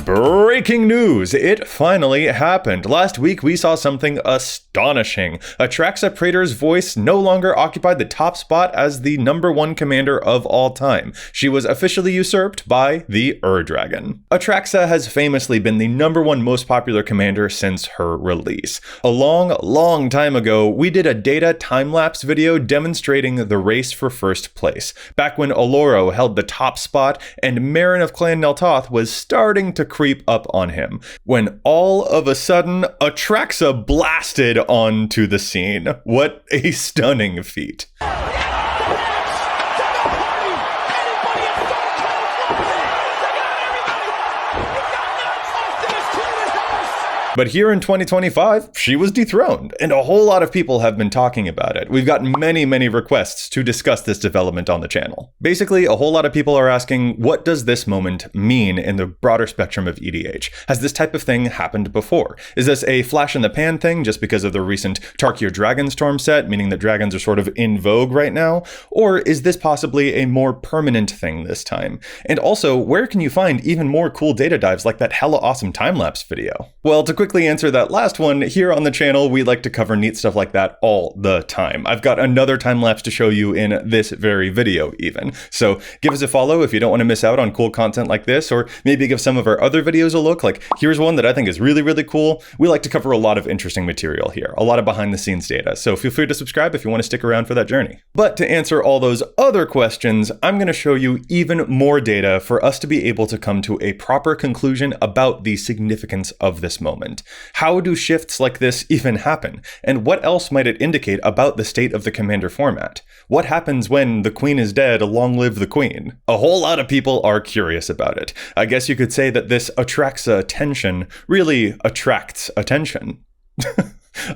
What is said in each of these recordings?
Breaking news! It finally happened. Last week we saw something astonishing. Atraxa Praetor's voice no longer occupied the top spot as the #1 commander of all time. She was officially usurped by the Dragon. Atraxa has famously been the #1 most popular commander since her release. A long time ago, we did a data time-lapse video demonstrating the race for first place, back when Oloro held the top spot and Marin of Clan Neltoth was starting to creep up on him, when all of a sudden, Atraxa blasted onto the scene. What a stunning feat. But here in 2025, she was dethroned, and a whole lot of people have been talking about it. We've gotten many requests to discuss this development on the channel. Basically, a whole lot of people are asking, what does this moment mean in the broader spectrum of EDH? Has this type of thing happened before? Is this a flash-in-the-pan thing just because of the recent Tarkir Dragonstorm set, meaning that dragons are sort of in vogue right now? Or is this possibly a more permanent thing this time? And also, where can you find even more cool data dives like that hella awesome time-lapse video? Well, to quickly answer that last one, here on the channel, we like to cover neat stuff like that all the time. I've got another time lapse to show you in this very video even. So give us a follow if you don't want to miss out on cool content like this, or maybe give some of our other videos a look. Like here's one that I think is really cool. We like to cover a lot of interesting material here, a lot of behind the scenes data. So feel free to subscribe if you want to stick around for that journey. But to answer all those other questions, I'm going to show you even more data for us to be able to come to a proper conclusion about the significance of this moment. How do shifts like this even happen? And what else might it indicate about the state of the commander format? What happens when the queen is dead, long live the queen? A whole lot of people are curious about it. I guess you could say that this Atraxa tension really attracts attention.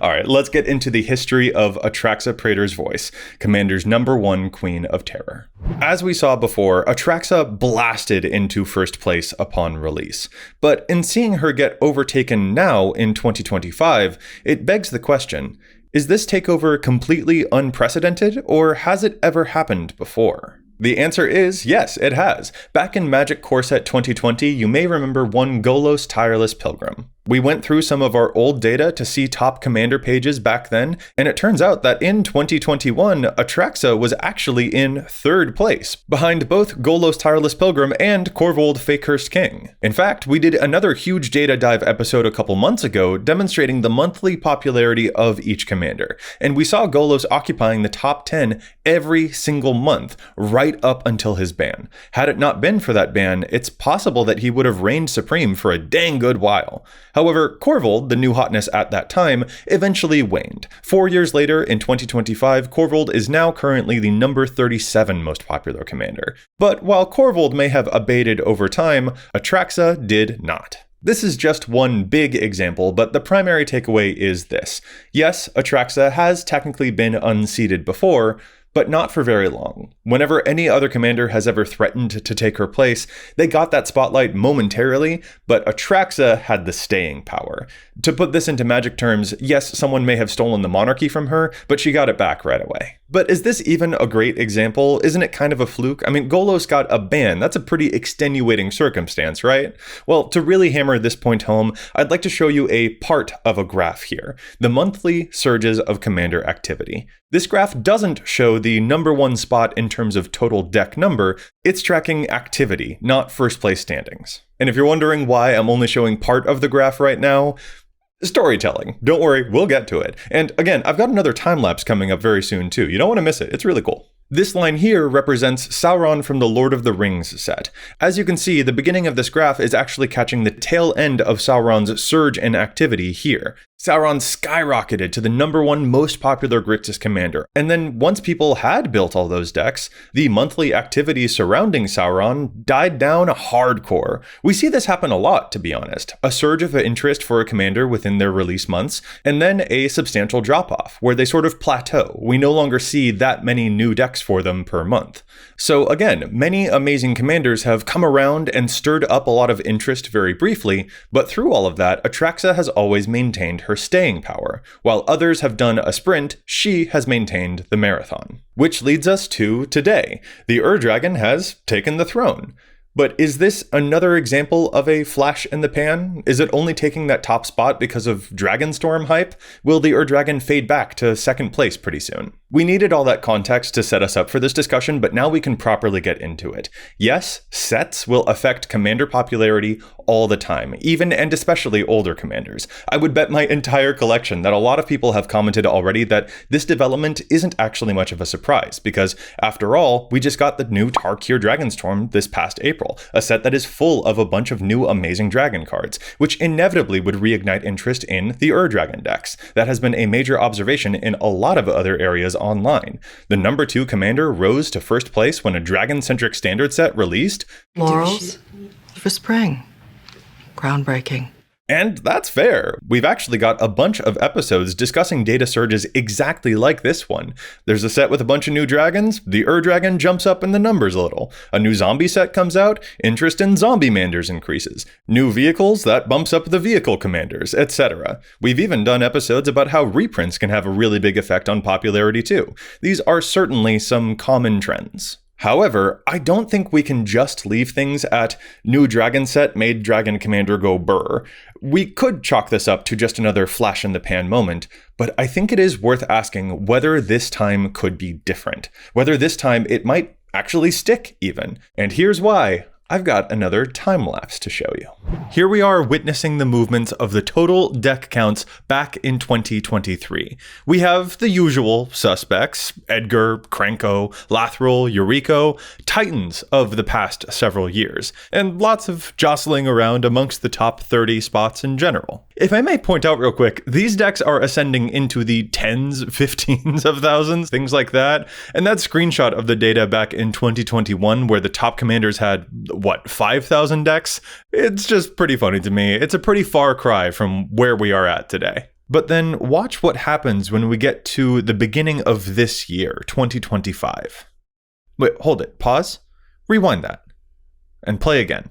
Alright, let's get into the history of Atraxa Praetor's voice, Commander's #1 Queen of Terror. As we saw before, Atraxa blasted into first place upon release. But in seeing her get overtaken now in 2025, it begs the question, is this takeover completely unprecedented, or has it ever happened before? The answer is yes, it has. Back in Magic Core Set 2020, you may remember one Golos Tireless Pilgrim. We went through some of our old data to see top commander pages back then, and it turns out that in 2021, Atraxa was actually in 3rd place, behind both Golos Tireless Pilgrim and Korvold Fakehurst King. In fact, we did another huge data dive episode a couple months ago demonstrating the monthly popularity of each commander, and we saw Golos occupying the top 10 every single month, right up until his ban. Had it not been for that ban, it's possible that he would have reigned supreme for a dang good while. However, Korvold, the new hotness at that time, eventually waned. 4 years later, in 2025, Korvold is now currently the #37 most popular commander. But while Korvold may have abated over time, Atraxa did not. This is just one big example, but the primary takeaway is this. Yes, Atraxa has technically been unseated before, but not for very long. Whenever any other commander has ever threatened to take her place, they got that spotlight momentarily, but Atraxa had the staying power. To put this into Magic terms, yes, someone may have stolen the monarchy from her, but she got it back right away. But is this even a great example? Isn't it kind of a fluke? I mean, Golos got a ban. That's a pretty extenuating circumstance, right? Well, to really hammer this point home, I'd like to show you a part of a graph here, the monthly surges of commander activity. This graph doesn't show the #1 spot in terms of total deck number, it's tracking activity, not first place standings. And if you're wondering why I'm only showing part of the graph right now, storytelling. Don't worry, we'll get to it. And again, I've got another time-lapse coming up very soon too. You don't want to miss it. It's really cool. This line here represents Sauron from the Lord of the Rings set. As you can see, the beginning of this graph is actually catching the tail end of Sauron's surge in activity here. Sauron skyrocketed to the #1 most popular Grixis commander, and then once people had built all those decks, the monthly activity surrounding Sauron died down hardcore. We see this happen a lot, to be honest. A surge of interest for a commander within their release months, and then a substantial drop-off, where they sort of plateau. We no longer see that many new decks for them per month. So again, many amazing commanders have come around and stirred up a lot of interest very briefly, but through all of that, Atraxa has always maintained her staying power. While others have done a sprint, she has maintained the marathon. Which leads us to today. The Dragon has taken the throne. But is this another example of a flash in the pan? Is it only taking that top spot because of Dragonstorm hype? Will the Ur-Dragon fade back to second place pretty soon? We needed all that context to set us up for this discussion, but now we can properly get into it. Yes, sets will affect commander popularity all the time, even and especially older commanders. I would bet my entire collection that a lot of people have commented already that this development isn't actually much of a surprise, because after all, we just got the new Tarkir Dragonstorm this past April, a set that is full of a bunch of new amazing dragon cards, which inevitably would reignite interest in the Ur-Dragon decks. That has been a major observation in a lot of other areas online. The number 2 commander rose to first place when a dragon-centric standard set released. Laurels for spring. Groundbreaking. And that's fair. We've actually got a bunch of episodes discussing data surges exactly like this one. There's a set with a bunch of new dragons, the Ur-Dragon jumps up in the numbers a little. A new zombie set comes out, interest in zombie manders increases. New vehicles, that bumps up the vehicle commanders, etc. We've even done episodes about how reprints can have a really big effect on popularity too. These are certainly some common trends. However, I don't think we can just leave things at new dragon set made dragon commander go burr. We could chalk this up to just another flash in the pan moment, but I think it is worth asking whether this time could be different. Whether this time it might actually stick even. And here's why. I've got another time lapse to show you. Here we are witnessing the movements of the total deck counts back in 2023. We have the usual suspects, Edgar, Krenko, Lathril, Eureka, titans of the past several years, and lots of jostling around amongst the top 30 spots in general. If I may point out real quick, these decks are ascending into the tens, 15s of thousands, things like that, and that screenshot of the data back in 2021 where the top commanders had 5,000 decks? It's just pretty funny to me. It's a pretty far cry from where we are at today. But then watch what happens when we get to the beginning of this year, 2025. Wait, hold it. Pause. Rewind that. And play again.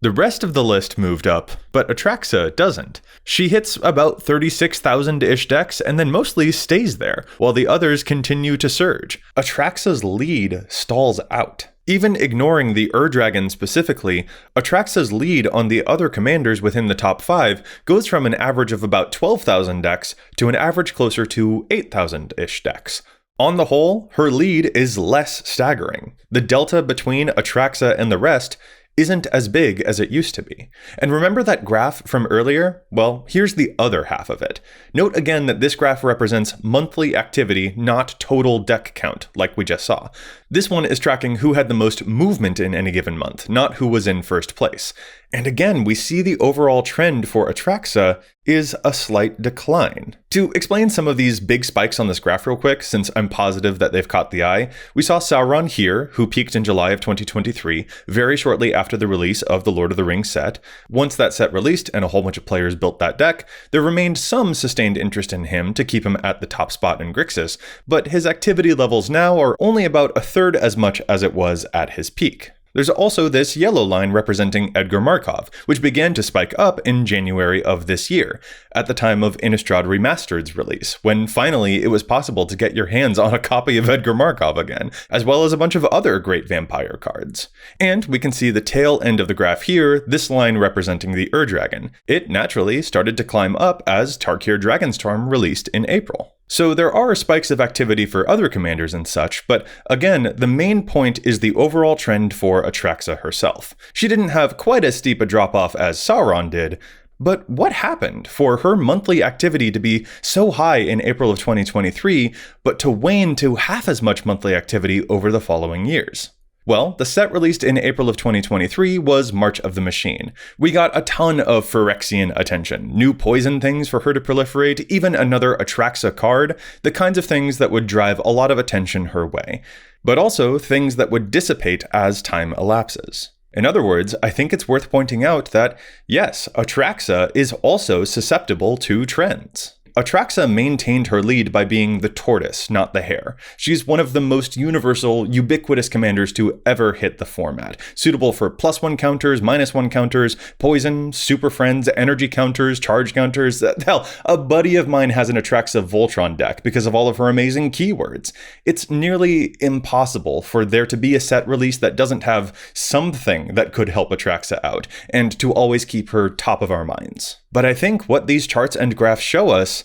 The rest of the list moved up, but Atraxa doesn't. She hits about 36,000-ish decks and then mostly stays there, while the others continue to surge. Atraxa's lead stalls out. Even ignoring the Ur-Dragon specifically, Atraxa's lead on the other commanders within the top 5 goes from an average of about 12,000 decks to an average closer to 8,000-ish decks. On the whole, her lead is less staggering. The delta between Atraxa and the rest isn't as big as it used to be. And remember that graph from earlier? Well, here's the other half of it. Note again that this graph represents monthly activity, not total deck count, like we just saw. This one is tracking who had the most movement in any given month, not who was in first place. And again, we see the overall trend for Atraxa is a slight decline. To explain some of these big spikes on this graph real quick, since I'm positive that they've caught the eye, we saw Sauron here, who peaked in July of 2023, very shortly after the release of the Lord of the Rings set. Once that set released and a whole bunch of players built that deck, there remained some sustained interest in him to keep him at the top spot in Grixis, but his activity levels now are only about a third as much as it was at his peak. There's also this yellow line representing Edgar Markov, which began to spike up in January of this year, at the time of Innistrad Remastered's release, when finally it was possible to get your hands on a copy of Edgar Markov again, as well as a bunch of other great vampire cards. And we can see the tail end of the graph here, this line representing the Ur-Dragon. It naturally started to climb up as Tarkir Dragonstorm released in April. So there are spikes of activity for other commanders and such, but again, the main point is the overall trend for Atraxa herself. She didn't have quite as steep a drop-off as Sauron did, but what happened for her monthly activity to be so high in April of 2023, but to wane to half as much monthly activity over the following years? Well, the set released in April of 2023 was March of the Machine. We got a ton of Phyrexian attention, new poison things for her to proliferate, even another Atraxa card, the kinds of things that would drive a lot of attention her way, but also things that would dissipate as time elapses. In other words, I think it's worth pointing out that, yes, Atraxa is also susceptible to trends. Atraxa maintained her lead by being the tortoise, not the hare. She's one of the most universal, ubiquitous commanders to ever hit the format, suitable for +1 counters, -1 counters, poison, super friends, energy counters, charge counters. Hell, a buddy of mine has an Atraxa Voltron deck because of all of her amazing keywords. It's nearly impossible for there to be a set release that doesn't have something that could help Atraxa out, and to always keep her top of our minds. But I think what these charts and graphs show us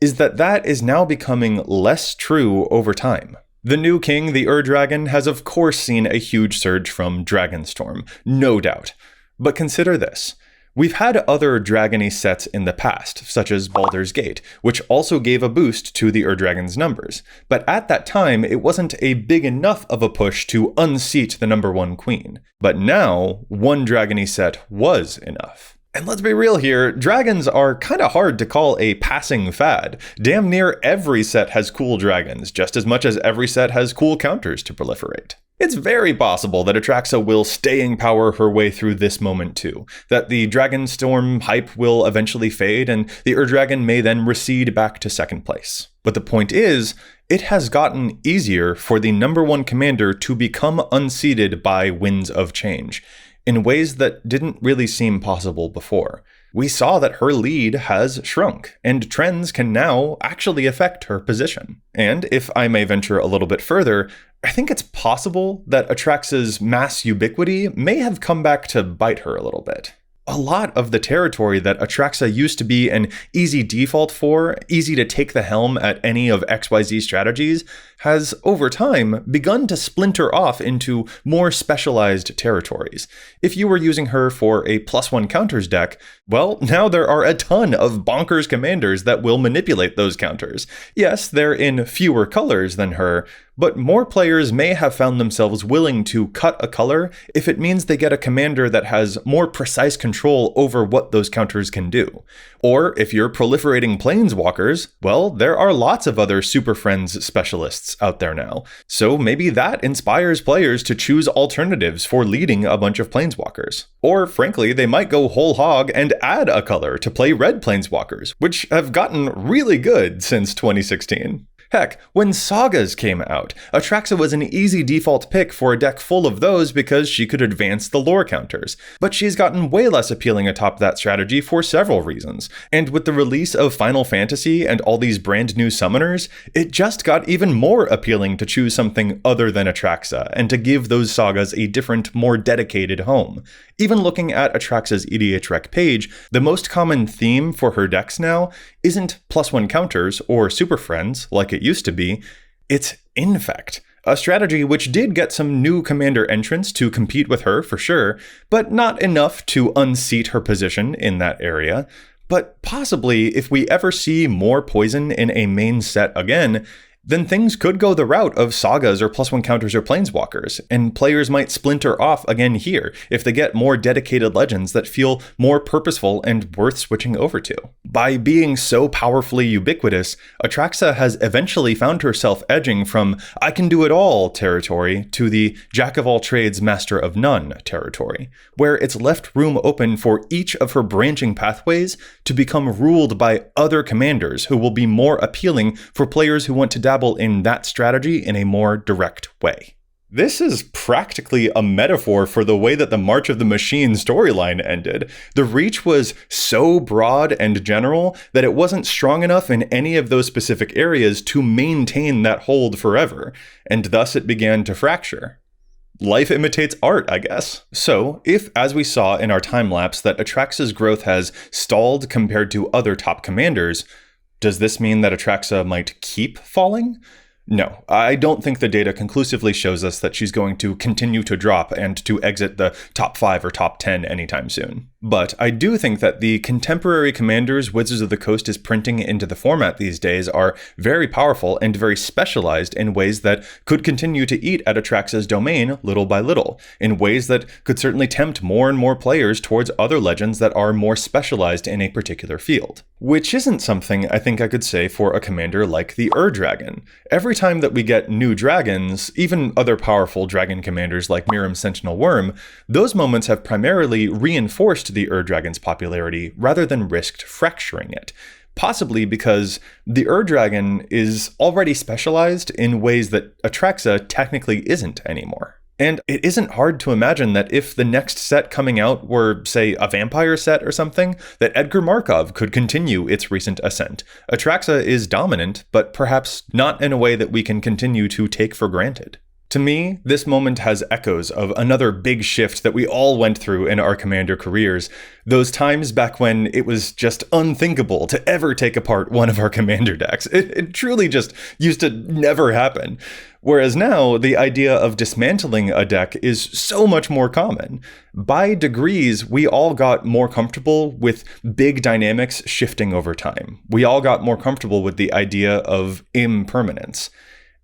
is that is now becoming less true over time. The new king, the Dragon, has of course seen a huge surge from Dragonstorm, no doubt. But consider this. We've had other dragony sets in the past, such as Baldur's Gate, which also gave a boost to the Dragon's numbers. But at that time, it wasn't a big enough of a push to unseat the #1 queen. But now, one dragony set was enough. And let's be real here, dragons are kinda hard to call a passing fad. Damn near every set has cool dragons, just as much as every set has cool counters to proliferate. It's very possible that Atraxa will staying power her way through this moment too, that the Dragonstorm hype will eventually fade and the Dragon may then recede back to second place. But the point is, it has gotten easier for the #1 commander to become unseated by winds of change, in ways that didn't really seem possible before. We saw that her lead has shrunk, and trends can now actually affect her position. And if I may venture a little bit further, I think it's possible that Atraxa's mass ubiquity may have come back to bite her a little bit. A lot of the territory that Atraxa used to be an easy default for, easy to take the helm at any of XYZ strategies, has, over time, begun to splinter off into more specialized territories. If you were using her for a +1 counters deck, well, now there are a ton of bonkers commanders that will manipulate those counters. Yes, they're in fewer colors than her, but more players may have found themselves willing to cut a color if it means they get a commander that has more precise control over what those counters can do. Or if you're proliferating planeswalkers, well, there are lots of other Super Friends specialists out there now. So maybe that inspires players to choose alternatives for leading a bunch of planeswalkers. Or frankly, they might go whole hog and add a color to play red planeswalkers, which have gotten really good since 2016. Heck, when Sagas came out, Atraxa was an easy default pick for a deck full of those because she could advance the lore counters. But she's gotten way less appealing atop that strategy for several reasons. And with the release of Final Fantasy and all these brand new summoners, it just got even more appealing to choose something other than Atraxa and to give those sagas a different, more dedicated home. Even looking at Atraxa's EDH rec page, the most common theme for her decks now isn't +1 counters or super friends like it used to be, it's infect. A strategy which did get some new commander entrants to compete with her for sure, but not enough to unseat her position in that area. But possibly, if we ever see more poison in a main set again, then things could go the route of sagas or +1 counters or planeswalkers, and players might splinter off again here if they get more dedicated legends that feel more purposeful and worth switching over to. By being so powerfully ubiquitous, Atraxa has eventually found herself edging from I can do it all territory to the jack of all trades, master of none territory, where it's left room open for each of her branching pathways to become ruled by other commanders who will be more appealing for players who want to dabble in that strategy in a more direct way. This is practically a metaphor for the way that the March of the Machine storyline ended. The reach was so broad and general that it wasn't strong enough in any of those specific areas to maintain that hold forever, and thus it began to fracture. Life imitates art, I guess. So, if, as we saw in our time-lapse, that Atraxa's growth has stalled compared to other top commanders, does this mean that Atraxa might keep falling? No, I don't think the data conclusively shows us that she's going to continue to drop and to exit the top 5 or top 10 anytime soon. But I do think that the contemporary commanders Wizards of the Coast is printing into the format these days are very powerful and very specialized in ways that could continue to eat at Atraxa's domain little by little, in ways that could certainly tempt more and more players towards other legends that are more specialized in a particular field. Which isn't something I think I could say for a commander like the Dragon. Every time that we get new dragons, even other powerful dragon commanders like Miram's Sentinel Worm, those moments have primarily reinforced the Dragon's popularity rather than risked fracturing it. Possibly because the Ur-Dragon is already specialized in ways that Atraxa technically isn't anymore. And it isn't hard to imagine that if the next set coming out were, say, a vampire set or something, that Edgar Markov could continue its recent ascent. Atraxa is dominant, but perhaps not in a way that we can continue to take for granted. To me, this moment has echoes of another big shift that we all went through in our Commander careers, those times back when it was just unthinkable to ever take apart one of our Commander decks. It truly just used to never happen. Whereas now, the idea of dismantling a deck is so much more common. By degrees, we all got more comfortable with big dynamics shifting over time. We all got more comfortable with the idea of impermanence.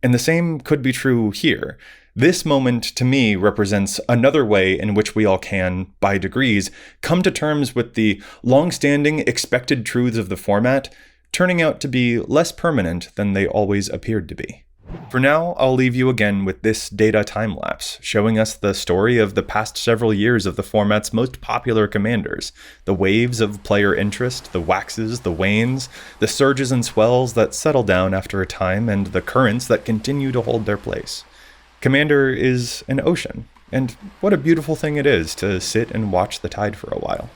And the same could be true here. This moment, to me, represents another way in which we all can, by degrees, come to terms with the long-standing expected truths of the format, turning out to be less permanent than they always appeared to be. For now, I'll leave you again with this data time-lapse, showing us the story of the past several years of the format's most popular commanders, the waves of player interest, the waxes, the wanes, the surges and swells that settle down after a time, and the currents that continue to hold their place. Commander is an ocean, and what a beautiful thing it is to sit and watch the tide for a while.